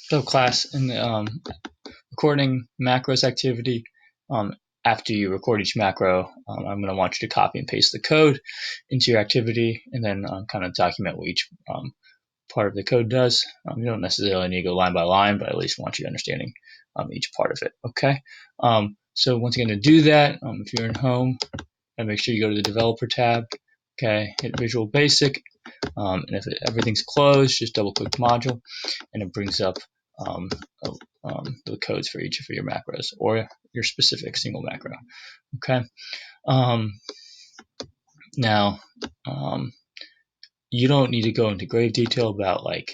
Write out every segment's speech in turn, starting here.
So class, in the recording macros activity, after you record each macro, I'm going to want you to copy and paste the code into your activity and then kind of document what each part of the code does. You don't necessarily need to go line by line, but at least want you understanding each part of it. Okay. So once again, to do that, if you're in home, and make sure you go to the developer tab. Okay, hit Visual Basic, and if everything's closed, just double click module, and it brings up um, the codes for each of your macros or your specific single macro. Okay. Now, you don't need to go into grave detail about like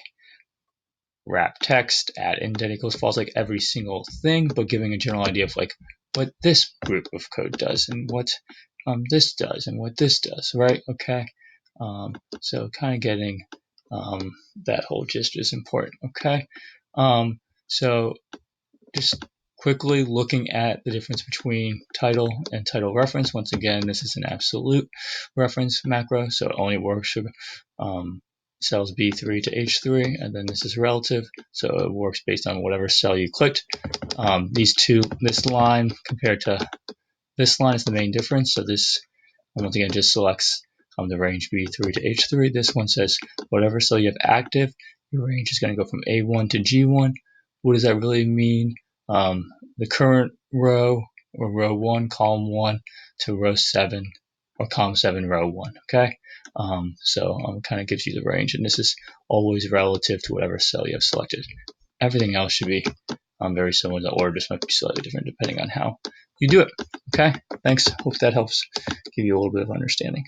wrap text, add indent equals false, like every single thing, but giving a general idea of like what this group of code does and what this does and what this does, right? Okay. So kind of getting that whole gist is important. Okay. So just quickly looking at the difference between title and title reference. Once again, this is an absolute reference macro, so it only works for cells B3 to H3, and then this is relative, so it works based on whatever cell you clicked. This line compared to this line is the main difference, so this, once again, just selects the range B3 to H3. This one says whatever cell you have active, your range is going to go from A1 to G1. What does that really mean? The current row or row 1, column 1 to row 7 or column 7, row 1. Okay, so kind of gives you the range, and this is always relative to whatever cell you have selected. Everything else should be very similar. The order just might be slightly different depending on how you do it. Okay, thanks. Hope that helps give you a little bit of understanding.